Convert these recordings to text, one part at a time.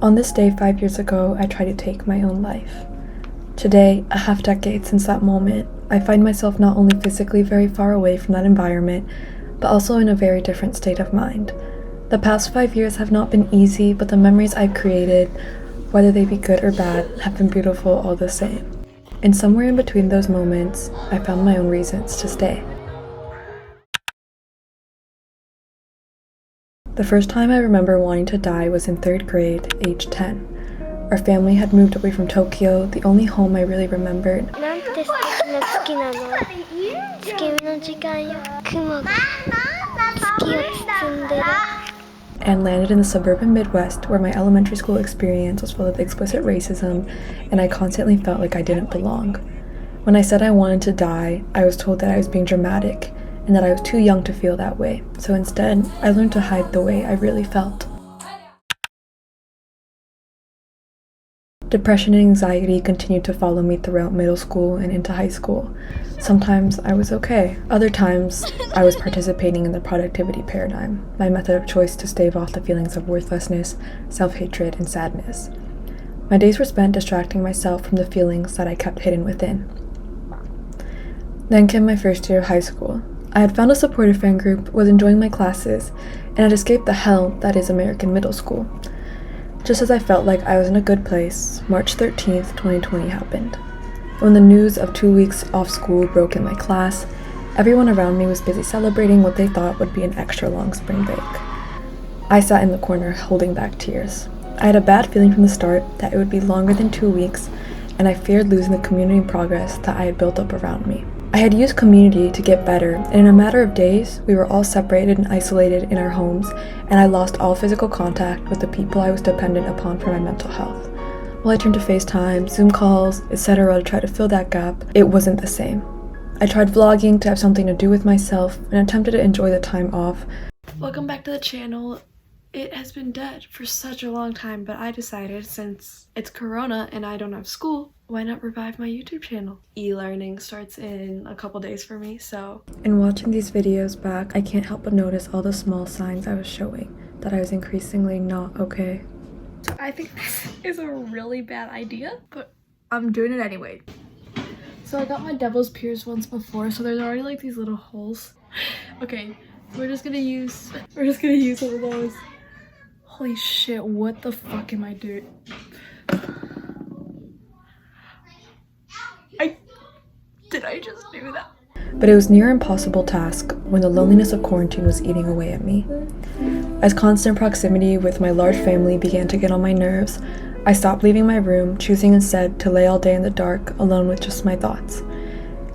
On this day 5 years ago, I tried to take my own life. Today, a half decade since that moment, I find myself not only physically very far away from that environment, but also in a very different state of mind. The past 5 years have not been easy, but the memories I've created, whether they be good or bad, have been beautiful all the same. And somewhere in between those moments, I found my own reasons to stay. The first time I remember wanting to die was in 3rd grade, age 10. Our family had moved away from Tokyo, the only home I really remembered, and landed in the suburban Midwest where my elementary school experience was full of explicit racism and I constantly felt like I didn't belong. When I said I wanted to die, I was told that I was being dramatic and that I was too young to feel that way, so instead, I learned to hide the way I really felt. Depression and anxiety continued to follow me throughout middle school and into high school. Sometimes I was okay. Other times, I was participating in the productivity paradigm, my method of choice to stave off the feelings of worthlessness, self-hatred, and sadness. My days were spent distracting myself from the feelings that I kept hidden within. Then came my first year of high school. I had found a supportive friend group, was enjoying my classes, and had escaped the hell that is American middle school. Just as I felt like I was in a good place, March 13th, 2020 happened. When the news of 2 weeks off school broke in my class, everyone around me was busy celebrating what they thought would be an extra long spring break. I sat in the corner holding back tears. I had a bad feeling from the start that it would be longer than 2 weeks, and I feared losing the community progress that I had built up around me. I had used community to get better, and in a matter of days, we were all separated and isolated in our homes, and I lost all physical contact with the people I was dependent upon for my mental health. While I turned to FaceTime, Zoom calls, etc. to try to fill that gap, it wasn't the same. I tried vlogging to have something to do with myself, and attempted to enjoy the time off. Welcome back to the channel. It has been dead for such a long time, but I decided since it's Corona and I don't have school, why not revive my YouTube channel? E-learning starts in a couple days for me, so. In watching these videos back, I can't help but notice all the small signs I was showing, that I was increasingly not okay. So I think this is a really bad idea, but I'm doing it anyway. So I got my devil's pierced once before, so there's already like these little holes. Okay, we're just gonna use one of those. Holy shit, what the fuck am I doing? Did I just do that? But it was near impossible task when the loneliness of quarantine was eating away at me. As constant proximity with my large family began to get on my nerves, I stopped leaving my room, choosing instead to lay all day in the dark, alone with just my thoughts.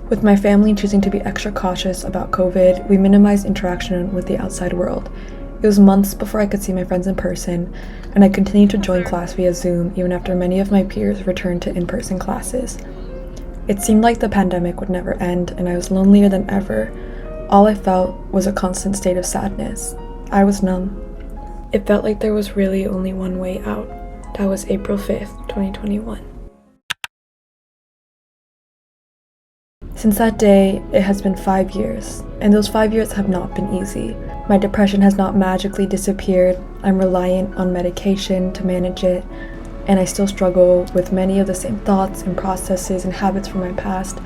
With my family choosing to be extra cautious about COVID, we minimized interaction with the outside world. It was months before I could see my friends in person, and I continued to join class via Zoom even after many of my peers returned to in-person classes. It seemed like the pandemic would never end, and I was lonelier than ever. All I felt was a constant state of sadness. I was numb. It felt like there was really only one way out. That was April 5th, 2021. Since that day, it has been 5 years, and those 5 years have not been easy. My depression has not magically disappeared. I'm reliant on medication to manage it, and I still struggle with many of the same thoughts and processes and habits from my past,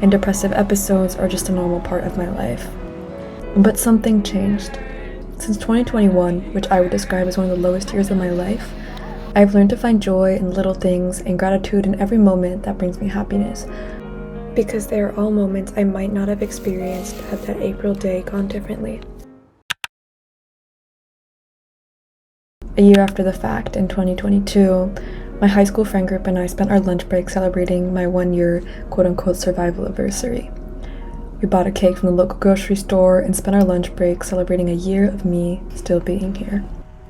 and depressive episodes are just a normal part of my life. But something changed. Since 2021, which I would describe as one of the lowest years of my life, I've learned to find joy in little things and gratitude in every moment that brings me happiness, because they are all moments I might not have experienced had that April day gone differently. A year after the fact, in 2022, my high school friend group and I spent our lunch break celebrating my 1-year quote-unquote survival anniversary. We bought a cake from the local grocery store and spent our lunch break celebrating a year of me still being here.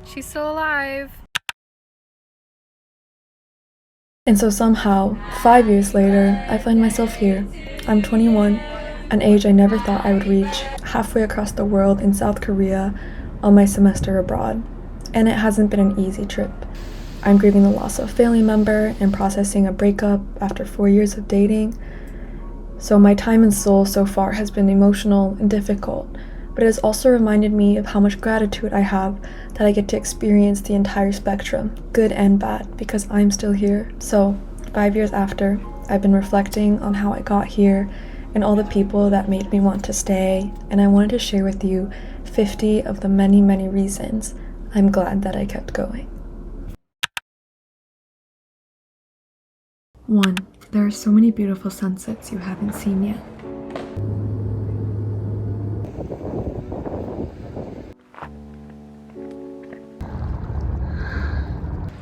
She's still alive. And so somehow, 5 years later, I find myself here. I'm 21, an age I never thought I would reach, halfway across the world in South Korea on my semester abroad. And it hasn't been an easy trip. I'm grieving the loss of a family member and processing a breakup after 4 years of dating. So my time in Seoul so far has been emotional and difficult, but it has also reminded me of how much gratitude I have that I get to experience the entire spectrum, good and bad, because I'm still here. So, 5 years after, I've been reflecting on how I got here and all the people that made me want to stay, and I wanted to share with you 50 of the many, many reasons I'm glad that I kept going. 1. There are so many beautiful sunsets you haven't seen yet.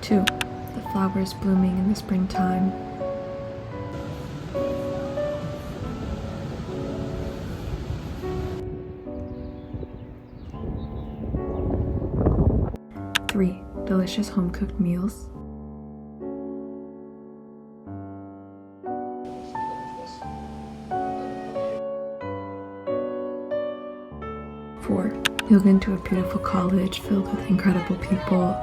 2. The flowers blooming in the springtime. 3. Delicious home-cooked meals. 4. You'll get into a beautiful college filled with incredible people.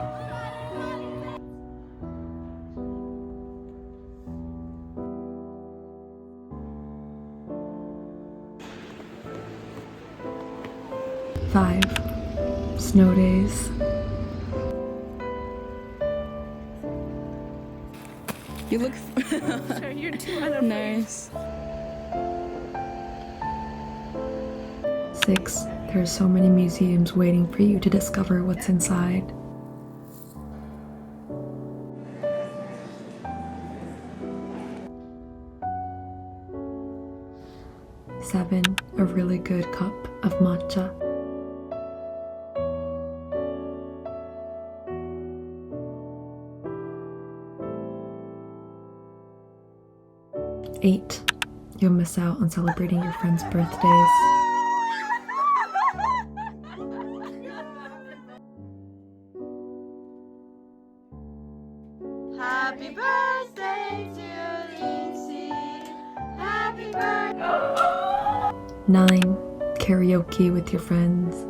5. Snow days. You look Sure, you're too unafraid. nice. 6. There are so many museums waiting for you to discover what's inside. 7. A really good cup of matcha. 8. You'll miss out on celebrating your friends' birthdays. 'Happy birthday to Lindsay. Happy birthday. 9. Karaoke with your friends.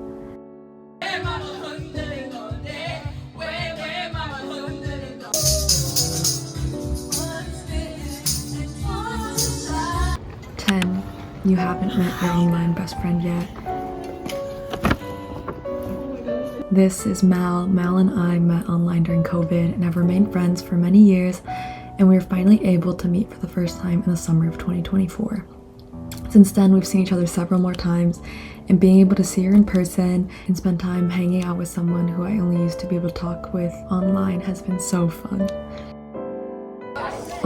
10. You haven't met your online best friend yet. This is Mal. Mal and I met online during COVID and have remained friends for many years, and we were finally able to meet for the first time in the summer of 2024. Since then, we've seen each other several more times, and being able to see her in person and spend time hanging out with someone who I only used to be able to talk with online has been so fun.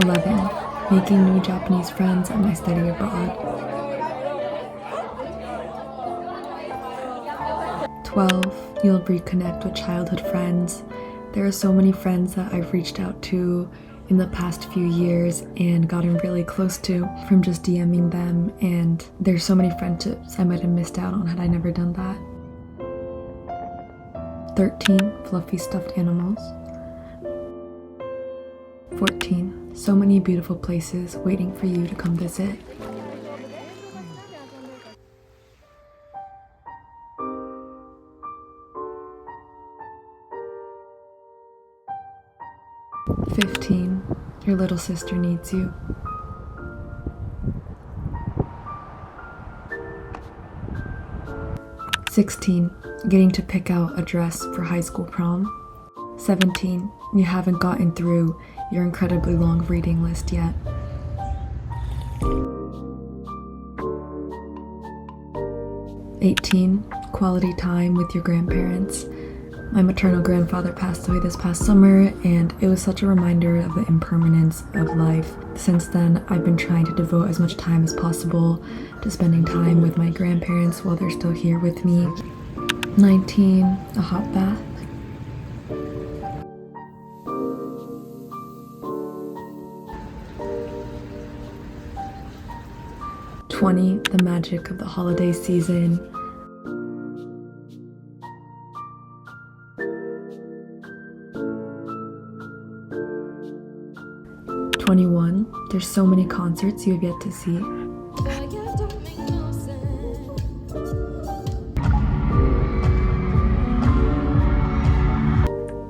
11. Making new Japanese friends at my study abroad. 12. You'll reconnect with childhood friends. There are so many friends that I've reached out to in the past few years and gotten really close to from just DMing them, and there's so many friendships I might have missed out on had I never done that. 13. Fluffy stuffed animals. 14. So many beautiful places waiting for you to come visit. 15. Your little sister needs you. 16. Getting to pick out a dress for high school prom. 17. You haven't gotten through your incredibly long reading list yet. 18. Quality time with your grandparents. My maternal grandfather passed away this past summer, and it was such a reminder of the impermanence of life. Since then, I've been trying to devote as much time as possible to spending time with my grandparents while they're still here with me. 19. A hot bath. 20. The magic of the holiday season. 21. There's so many concerts you have yet to see.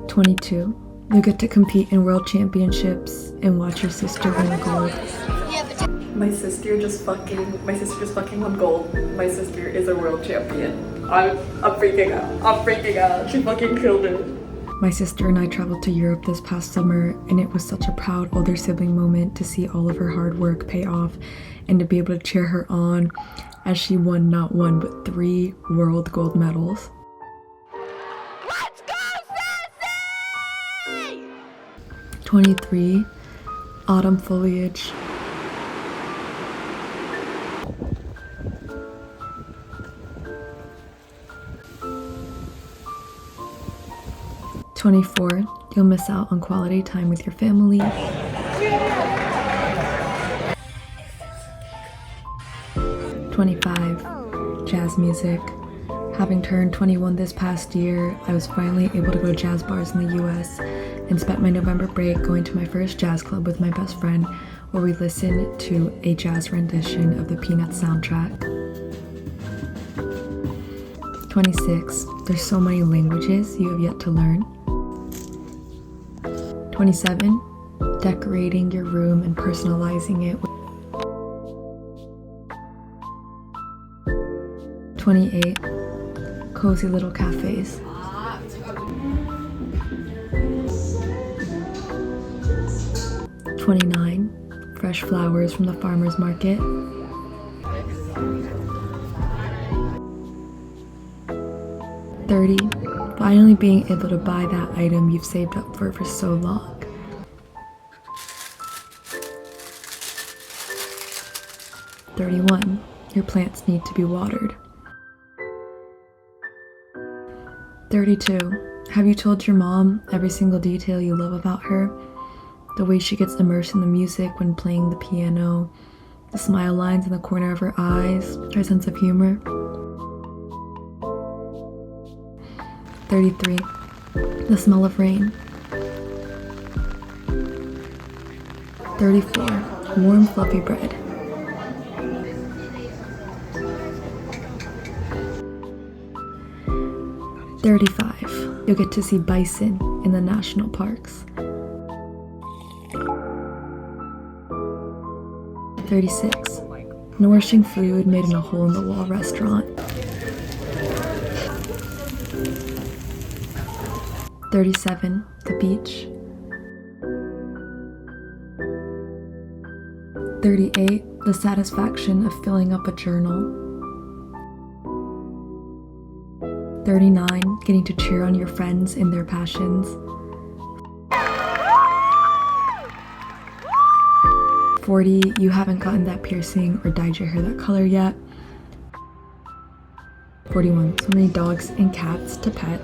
22. You get to compete in world championships and watch your sister win gold. My sister just fucking won gold. My sister is a world champion. I'm freaking out. I'm freaking out. She fucking killed it. My sister and I traveled to Europe this past summer, and it was such a proud older sibling moment to see all of her hard work pay off and to be able to cheer her on as she won not one but 3 world gold medals. Let's go, Sassy! 23. Autumn foliage. 24. You'll miss out on quality time with your family. 25. Jazz music. Having turned 21 this past year, I was finally able to go to jazz bars in the US and spent my November break going to my first jazz club with my best friend, where we listened to a jazz rendition of the Peanuts soundtrack. 26. There's so many languages you have yet to learn. 27. Decorating your room and personalizing it. 28. Cozy little cafes. 29. Fresh flowers from the farmer's market. 30. Finally being able to buy that item you've saved up for so long. 31. Your plants need to be watered. 32. Have you told your mom every single detail you love about her? The way she gets immersed in the music when playing the piano, the smile lines in the corner of her eyes, her sense of humor. 33. The smell of rain. 34. Warm fluffy bread. 35. You'll get to see bison in the national parks. 36. Nourishing food made in a hole-in-the-wall restaurant. 37. The beach. 38. The satisfaction of filling up a journal. 39. Getting to cheer on your friends in their passions. 40. You haven't gotten that piercing or dyed your hair that color yet. 41. So many dogs and cats to pet.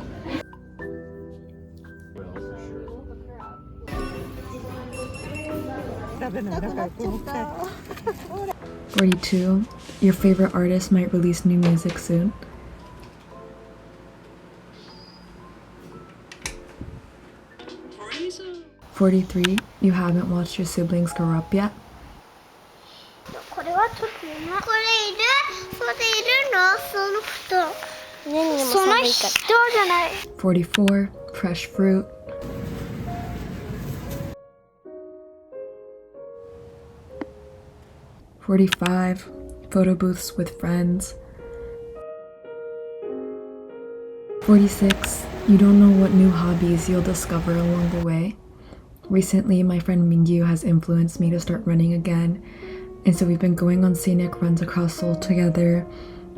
42. Your favorite artist might release new music soon. 43. You haven't watched your siblings grow up yet. これはちょっとね。これいる？それいるの？その人。その人じゃない。44. Fresh fruit. 45. Photo booths with friends. 46. You don't know what new hobbies you'll discover along the way. Recently, my friend 𝐬𝐭𝐦𝐞 has influenced me to start running again, and so we've been going on scenic runs across Seoul together,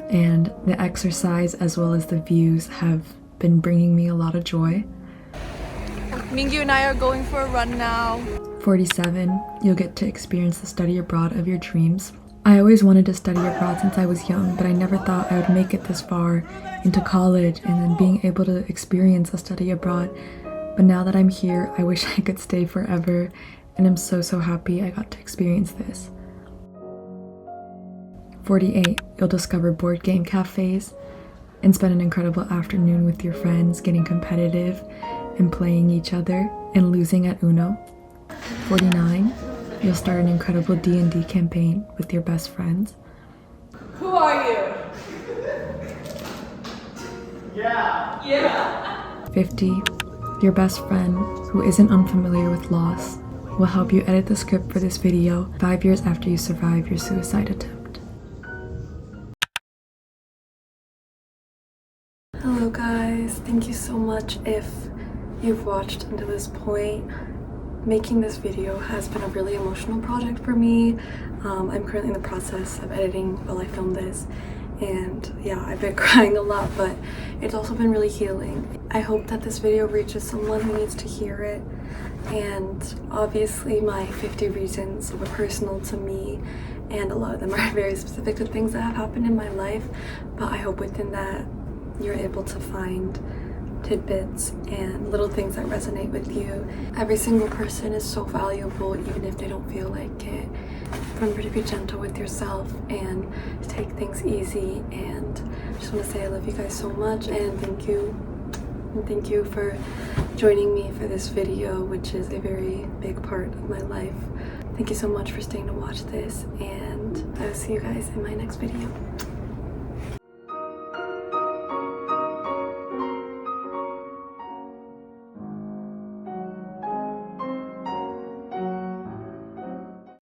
and the exercise as well as the views have been bringing me a lot of joy. 𝐬𝐭𝐦𝐞 and I are going for a run now. 47. You'll get to experience the study abroad of your dreams. I always wanted to study abroad since I was young, but I never thought I would make it this far into college and then being able to experience a study abroad. But now that I'm here, I wish I could stay forever, and I'm so happy I got to experience this. 48. You'll discover board game cafes and spend an incredible afternoon with your friends getting competitive and playing each other and losing at Uno. 49. You'll start an incredible D&D campaign with your best friends. Who are you? 50. Your best friend, who isn't unfamiliar with loss, will help you edit the script for this video 5 years after you survive your suicide attempt. Thank you so much if you've watched until this point. Making this video has been a really emotional project for me. I'm currently in the process of editing while I film this, and yeah, I've been crying a lot, but it's also been really healing. I hope that this video reaches someone who needs to hear it, and obviously my 50 reasons were personal to me, and a lot of them are very specific to things that have happened in my life, but I hope within that you're able to find tidbits and little things that resonate with you. Every single person is so valuable, even if they don't feel like it. Remember to be gentle with yourself and take things easy, and I just want to say I love you guys so much, and thank you for joining me for this video, which is a very big part of my life. Thank you so much for staying to watch this, and I will see you guys in my next video.